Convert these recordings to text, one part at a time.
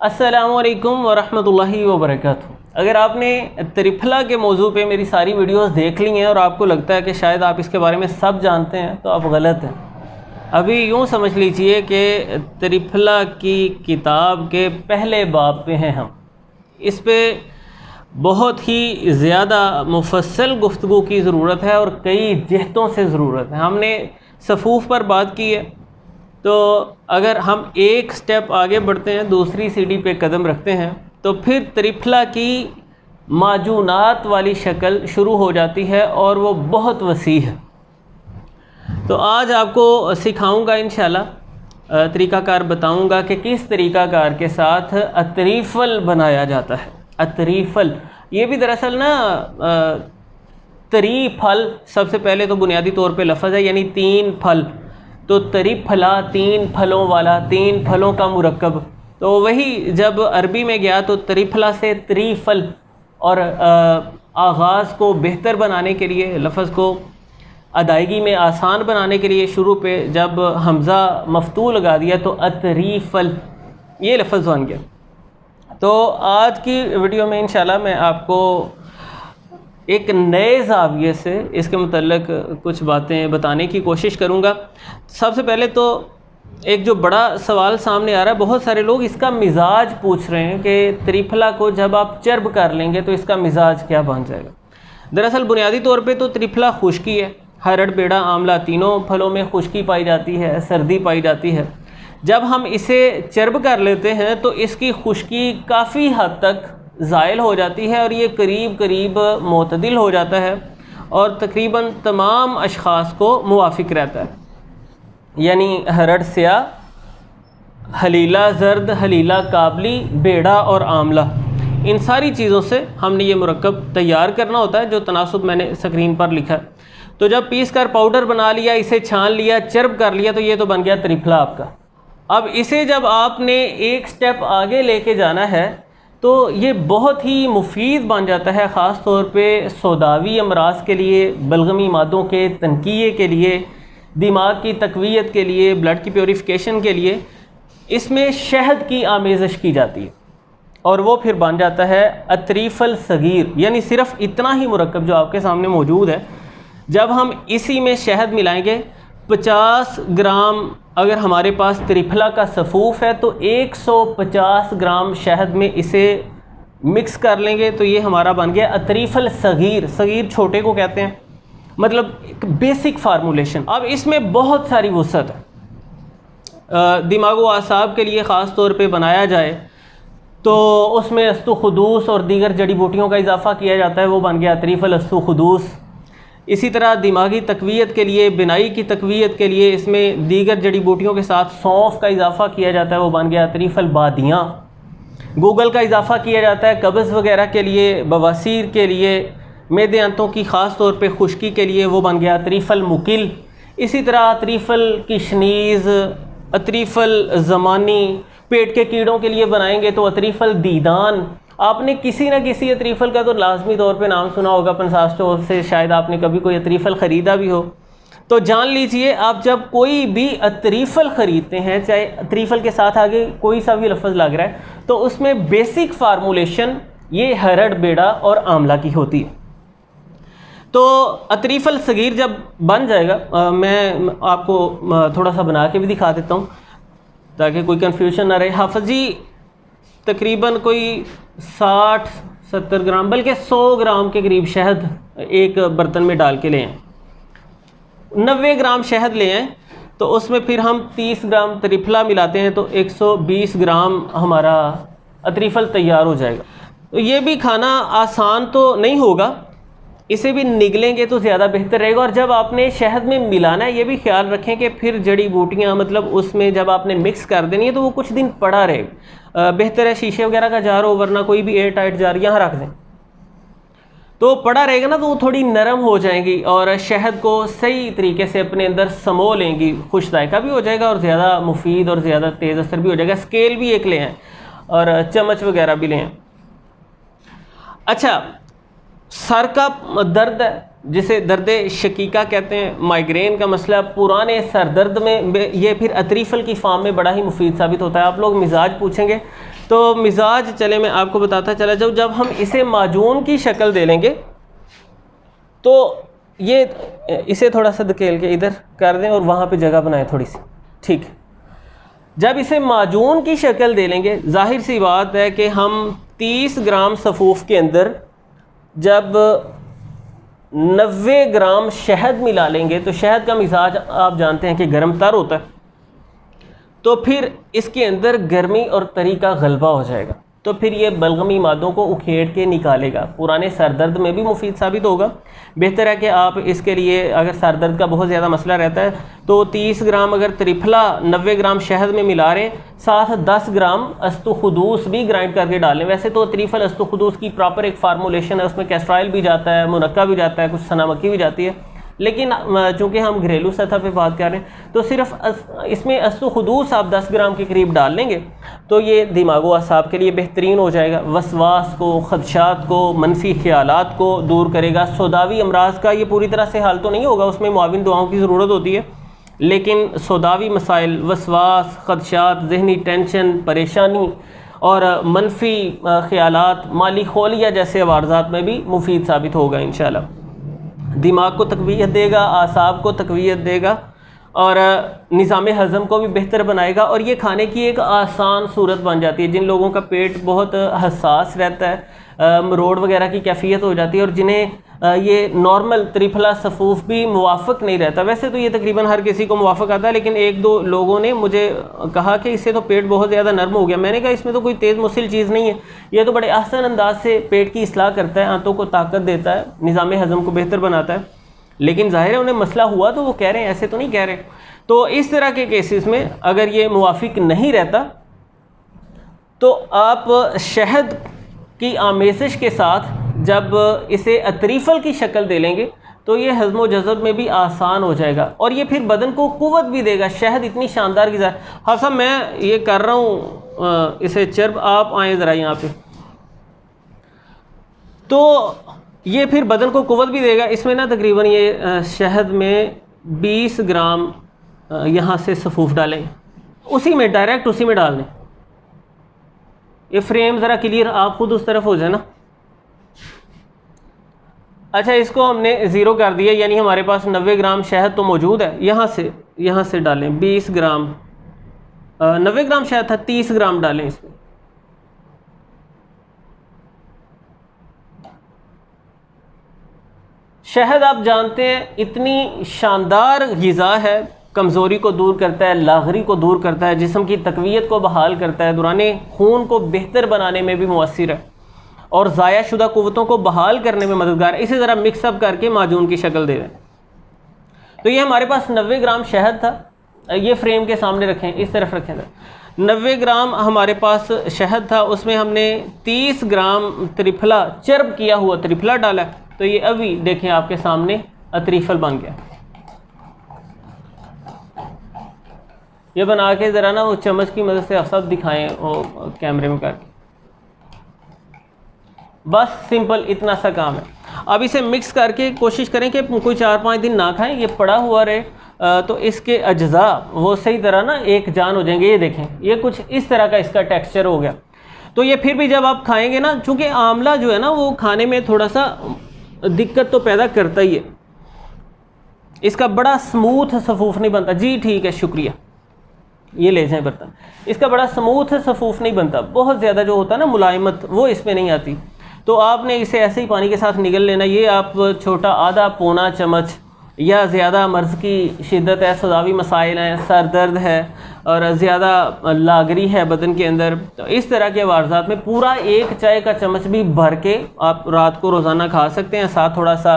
अस्सलामुअलैकुम वरहमतुल्लाहि वबरकातुहू। अगर आपने त्रिफला के मौजू पे मेरी सारी वीडियोस देख ली हैं और आपको लगता है कि शायद आप इसके बारे में सब जानते हैं तो आप गलत हैं। अभी यूँ समझ लीजिए कि त्रिफला की किताब के पहले बाब पे हैं हम। इस पे बहुत ही ज़्यादा मुफस्सल गुफ्तगू की ज़रूरत है और कई जिहतों से ज़रूरत है। हमने सफ़ूफ़ पर बात की है, तो अगर हम एक स्टेप आगे बढ़ते हैं, दूसरी सीढ़ी पे कदम रखते हैं, तो फिर त्रिफला की माजूनात वाली शक्ल शुरू हो जाती है और वो बहुत वसी है। तो आज आपको सिखाऊंगा इंशाल्लाह, तरीक़ाकार बताऊंगा कि किस तरीक़ाकार के साथ अतरीफ़ल बनाया जाता है। अतरीफ़ल ये भी दरअसल ना तरी फल, सबसे पहले तो बुनियादी तौर पे लफ्ज़ है, यानी तीन फल। तो त्रिफला तीन फलों वाला, तीन फलों का मुरक्कब। तो वही जब अरबी में गया तो त्रिफला से त्रिफल, और आगाज़ को बेहतर बनाने के लिए, लफ्ज़ को अदायगी में आसान बनाने के लिए शुरू पे जब हमज़ा मफ्तू लगा दिया तो अतरीफ़ल ये लफ्ज़ बन गया। तो आज की वीडियो में इंशाल्लाह मैं आपको एक नए ज़ाविये से इसके मुतल्लिक कुछ बातें बताने की कोशिश करूँगा। सबसे पहले तो एक जो बड़ा सवाल सामने आ रहा है, बहुत सारे लोग इसका मिज़ाज पूछ रहे हैं कि त्रिफला को जब आप चर्ब कर लेंगे तो इसका मिज़ाज क्या बन जाएगा। दरअसल बुनियादी तौर पे तो त्रिफला खुश्की है। हरड़, बेड़ा, आंवला तीनों फलों में खुश्की पाई जाती है, सर्दी पाई जाती है। जब हम इसे चर्ब कर लेते हैं तो इसकी खुश्की काफ़ी हद तक ज़ायल हो जाती है और ये करीब करीब मोतदिल हो जाता है और तकरीबन तमाम अशख़ास को मुवाफ़िक रहता है। यानी हरड़ स्याह, हलीला ज़र्द, हलीला काबली, बेड़ा और आंवला, इन सारी चीज़ों से हमने ये मुरक्कब तैयार करना होता है, जो तनासुब मैंने स्क्रीन पर लिखा है। तो जब पीस कर पाउडर बना लिया, इसे छान लिया, चर्ब कर लिया, तो ये तो बन गया त्रिफला आपका। अब इसे जब आपने एक स्टेप आगे लेके जाना है तो ये बहुत ही मुफीद बन जाता है, ख़ास तौर पे सौदावी अमराज के लिए, बलगमी मादों के तनकिये के लिए, दिमाग की तक़वियत के लिए, ब्लड की प्योरीफिकेशन के लिए इसमें शहद की आमेज़श की जाती है और वो फिर बन जाता है अतरीफ़ल सगीर। यानी सिर्फ़ इतना ही मुरक्कब जो आपके सामने मौजूद है, जब हम इसी में शहद मिलाएंगे, 50 ग्राम अगर हमारे पास त्रिफला का सफ़ूफ़ है तो 150 ग्राम शहद में इसे मिक्स कर लेंगे तो ये हमारा बन गया अतरीफ़ल सगीर। सगीर छोटे को कहते हैं, मतलब एक बेसिक फार्मूलेशन। अब इसमें बहुत सारी वुसअत है। दिमाग व आसाब के लिए ख़ास तौर पे बनाया जाए तो उसमें अस्तुखुदूस और दीगर जड़ी बूटियों का इजाफ़ा किया जाता है, वो बन गया अतरीफ़ल अस्तुखुदूस। इसी तरह दिमागी तक़वियत के लिए, बिनाई की तक़वियत के लिए इसमें दीगर जड़ी बूटियों के साथ सौंफ का इजाफ़ा किया जाता है, वो बन गया अतरीफ़ल बादियाँ। गूगल का इजाफ़ा किया जाता है कब्ज़ वगैरह के लिए, बवासीर के लिए, मैदे अंतों की ख़ास तौर पे खुश्की के लिए, वो बन गया अतरीफ़ल मुकिल। इसी तरह अतरीफ़ल किशनीज़, अतरीफ़ल ज़मानी, पेट के कीड़ों के लिए बनाएंगे तो अतरीफ़ल दीदान। आपने किसी न किसी अतरीफ़ल का तो लाजमी तौर पे नाम सुना होगा, 50 स्टोर से शायद आपने कभी कोई अतरीफ़ल ख़रीदा भी हो। तो जान लीजिए, आप जब कोई भी अतरीफ़ल ख़रीदते हैं, चाहे अतरीफ़ल के साथ आगे कोई सा भी लफ्ज़ लग रहा है, तो उसमें बेसिक फार्मूलेशन ये हरड़, बेड़ा और आंवला की होती है। तो अतरीफ़ल सगीर जब बन जाएगा, मैं आपको थोड़ा सा बना के भी दिखा देता हूँ ताकि कोई कन्फ्यूजन ना रहे। हाफ़जी तकरीबन कोई 60-70 ग्राम, बल्कि 100 ग्राम के करीब शहद एक बर्तन में डाल के ले आएँ। 90 ग्राम शहद ले आएँ तो उसमें फिर हम 30 ग्राम त्रिफला मिलाते हैं तो 120 ग्राम हमारा अतरीफ़ल तैयार हो जाएगा। तो ये भी खाना आसान तो नहीं होगा, इसे भी निगलेंगे तो ज़्यादा बेहतर रहेगा। और जब आपने शहद में मिलाना है, ये भी ख्याल रखें कि फिर जड़ी बूटियाँ, मतलब उसमें जब आपने मिक्स कर देनी है तो वो कुछ दिन पड़ा रहेगा। बेहतर है शीशे वगैरह का जार हो, वरना कोई भी एयर टाइट जार यहाँ रख दें, तो पड़ा रहेगा ना, तो वो थोड़ी नरम हो जाएंगी और शहद को सही तरीके से अपने अंदर समो लेंगी। खुश जायका भी हो जाएगा और ज़्यादा मुफीद और ज़्यादा तेज़ असर भी हो जाएगा। स्केल भी एक ले आएँ और चम्मच वगैरह भी ले आएँ। अच्छा, सर का दर्द है, जिसे दर्द शकीका कहते हैं, माइग्रेन का मसला, पुराने सर दर्द में ये फिर अतरीफ़ल की फार्म में बड़ा ही मुफीद साबित होता है। आप लोग मिजाज पूछेंगे तो मिजाज चले मैं आपको बताता चला जाऊँ, जब हम इसे माजून की शक्ल दे लेंगे तो ये इसे थोड़ा सा धकेल के इधर कर दें और वहाँ पे जगह बनाएं थोड़ी सी, ठीक है। जब इसे माजून की शक्ल दे लेंगे, जाहिर सी बात है कि हम 30 ग्राम सफ़ूफ के अंदर जब 90 ग्राम शहद मिला लेंगे, तो शहद का मिजाज आप जानते हैं कि गर्म तर होता है, तो फिर इसके अंदर गर्मी और तरी का गलबा हो जाएगा, तो फिर ये बलगमी मादों को उखेड़ के निकालेगा। पुराने सर दर्द में भी मुफीद साबित होगा। बेहतर है कि आप इसके लिए, अगर सर दर्द का बहुत ज़्यादा मसला रहता है, तो 30 ग्राम अगर त्रिफला 90 ग्राम शहद में मिला रहे, साथ 10 ग्राम अस्तुखुदूस भी ग्राइंड करके डालें। वैसे तो त्रिफल अस्तुखुदूस की प्रॉपर एक फार्मूलेशन है, उसमें कैस्ट्रॉइल भी जाता है, मुनक्का भी जाता है, कुछ सनामक्की भी जाती है, लेकिन चूँकि हम घरेलू सतह पे बात कर रहे हैं तो सिर्फ इसमें अस्तुखुदूस आप 10 ग्राम के करीब डाल लेंगे तो ये दिमागो असाब के लिए बेहतरीन हो जाएगा। वसवास को, खदशात को, मनफी ख्यालात को दूर करेगा। सौदावी अमराज का ये पूरी तरह से हल तो नहीं होगा, उसमें मुआविन दुआओं की ज़रूरत होती है, लेकिन सौदावी मसाइल, वसवास, खदशात, जहनी टेंशन, परेशानी और मनफी ख्यालात, माली खोलिया जैसे अवारजात में भी मुफीद साबित होगा इंशाअल्लाह। दिमाग को तक़वियत देगा, आसाब को तक़वियत देगा और निज़ाम हज़म को भी बेहतर बनाएगा। और ये खाने की एक आसान सूरत बन जाती है। जिन लोगों का पेट बहुत हसास रहता है, मरोड़ वगैरह की कैफियत हो जाती है, और जिन्हें ये नॉर्मल त्रिफला सफ़ूफ भी मुवाफ़िक नहीं रहता, वैसे तो ये तकरीबन हर किसी को मुवाफ़िक आता है, लेकिन एक दो लोगों ने मुझे कहा कि इससे तो पेट बहुत ज़्यादा नरम हो गया। मैंने कहा इसमें तो कोई तेज़ मुसिल चीज़ नहीं है, ये तो बड़े आसान अंदाज से पेट की इस्लाह करता है, आंतों को ताकत देता है, निज़ाम हज़म को बेहतर बनाता है। लेकिन ज़ाहिर है उन्हें मसला हुआ तो वो कह रहे हैं, ऐसे तो नहीं कह रहे। तो इस तरह के केसेस में अगर ये मुवाफ़िक नहीं रहता तो आप शहद की आमेज़िश के साथ जब इसे अतरीफ़ल की शक्ल दे लेंगे तो ये हज़्म व जज़ब में भी आसान हो जाएगा और ये फिर बदन को क़ुव्वत भी देगा। शहद इतनी शानदार ग़िज़ा है। हाँ साहब मैं ये कर रहा हूँ इसे चर्ब, आप आएँ ज़रा यहाँ पे, तो ये फिर बदन को क़ुव्वत भी देगा। इसमें ना तकरीबन ये शहद में 20 ग्राम यहाँ से सफ़ूफ डालें, उसी में डायरेक्ट उसी में डाल दें। ये फ्रेम ज़रा क्लियर, आप खुद उस तरफ हो जाए ना। अच्छा, इसको हमने ज़ीरो कर दिया, यानी हमारे पास 90 ग्राम शहद तो मौजूद है। यहाँ से डालें 20 ग्राम, 90 ग्राम शहद था, 30 ग्राम डालें इसमें। शहद आप जानते हैं इतनी शानदार ग़िज़ा है, कमज़ोरी को दूर करता है, लाग़री को दूर करता है, जिस्म की तक़वियत को बहाल करता है, दौराने खून को बेहतर बनाने में भी मुअस्सिर है और ज़ाया शुदा क़ुव्वतों को बहाल करने में मददगार है। इसे ज़रा मिक्सअप करके माजून की शक्ल दे दें। तो ये हमारे पास 90 ग्राम शहद था, ये फ्रेम के सामने रखें, इस तरफ रखें। 90 ग्राम हमारे पास शहद था, उसमें हमने 30 ग्राम त्रिफला, चर्ब किया हुआ त्रिफला डाला। तो ये अभी देखें आपके सामने अतरीफल बन गया। ये बना के ज़रा ना वो चम्मच की मदद से आप सब दिखाएँ वो कैमरे में करके, बस सिंपल इतना सा काम है। अब इसे मिक्स करके कोशिश करें कि कोई 4-5 दिन ना खाएं, ये पड़ा हुआ रहे, तो इसके अज्जा वो सही तरह ना एक जान हो जाएंगे। ये देखें, ये कुछ इस तरह का इसका टेक्सचर हो गया। तो ये फिर भी जब आप खाएंगे ना, चूँकि आंवला जो है ना वो खाने में थोड़ा सा दिक्कत तो पैदा करता ही है, इसका बड़ा स्मूथ सफ़ूफ नहीं बनता। जी ठीक है, शुक्रिया, ये ले जाएं बर्तन। इसका बड़ा स्मूथ सफ़ूफ नहीं बनता, बहुत ज़्यादा जो होता है ना मुलायमत, वो इसमें नहीं आती। तो आपने इसे ऐसे ही पानी के साथ निगल लेना। ये आप छोटा आधा पौना चम्मच या ज़्यादा मर्ज़ की शिद्दत है, सदावी मसाइल हैं, सर दर्द है और ज़्यादा लागरी है बदन के अंदर, तो इस तरह के वारज़ात में पूरा 1 चाय का चम्मच भी भर के आप रात को रोज़ाना खा सकते हैं। साथ थोड़ा सा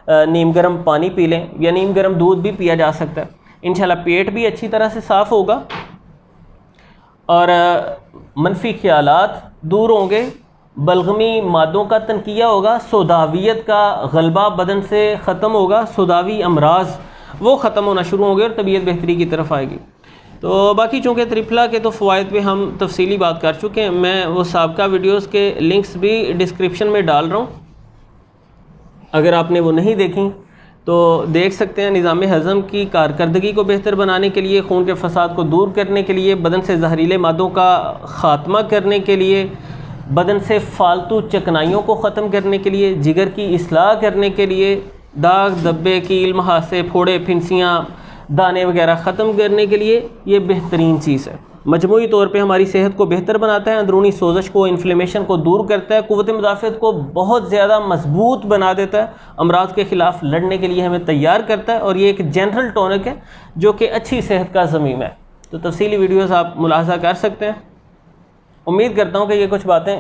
नीम गर्म पानी पी लें या नीम गर्म दूध भी पिया जा सकता है। इंशाल्लाह पेट भी अच्छी तरह से साफ़ होगा और मनफी ख्यालात दूर होंगे, बलगमी मादों का तनकिया होगा, सौदावियत का गलबा बदन से ख़त्म होगा, सौदावी अमराज वो ख़त्म होना शुरू होंगे और तबीयत बेहतरी की तरफ आएगी। तो बाकी चूँकि त्रिफला के तो फ़वाइद पे हम तफसीली बात कर चुके हैं, मैं वो साबका वीडियोस के लिंक्स भी डिस्क्रिप्शन में डाल रहा हूँ, अगर आपने वो नहीं देखी तो देख सकते हैं निज़ाम हज़म की कारकर्दगी को बेहतर बनाने के लिए, खून के फसाद को दूर करने के लिए, बदन से जहरीले मादों का ख़ात्मा करने के लिए, बदन से फालतू चकनाइयों को ख़त्म करने के लिए, जिगर की इस्लाह करने के लिए, दाग धब्बे कील महासे फोड़े फिंसियाँ दाने वगैरह ख़त्म करने के लिए ये बेहतरीन चीज़ है। मजमूई तौर पे हमारी सेहत को बेहतर बनाता है, अंदरूनी सोजश को, इन्फ्लेमेशन को दूर करता है, क़ुव्वत मुदाफ़अत को बहुत ज़्यादा मजबूत बना देता है, अमराज के ख़िलाफ़ लड़ने के लिए हमें तैयार करता है और ये एक जनरल टॉनिक है जो कि अच्छी सेहत का ज़मीम है। तो तफसीली वीडियोज़ आप मुलाहज़ा कर सकते हैं। उम्मीद करता हूँ कि ये कुछ बातें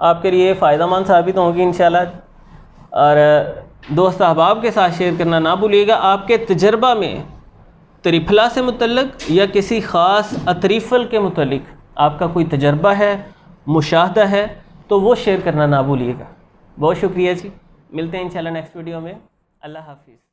आपके लिए फ़ायदेमंद साबित होंगी इंशाल्लाह। और दोस्त अहबाब के साथ शेयर करना ना भूलिएगा। आपके तजर्बा में तरीफला से मुतल्लिक या किसी ख़ास अतरीफ़ल के मुतल्लिक आपका कोई तजर्बा है, मुशाहदा है, तो वो शेयर करना ना भूलिएगा। बहुत शुक्रिया जी, मिलते हैं इंशाल्लाह नेक्स्ट वीडियो में। अल्लाह हाफ़िज़।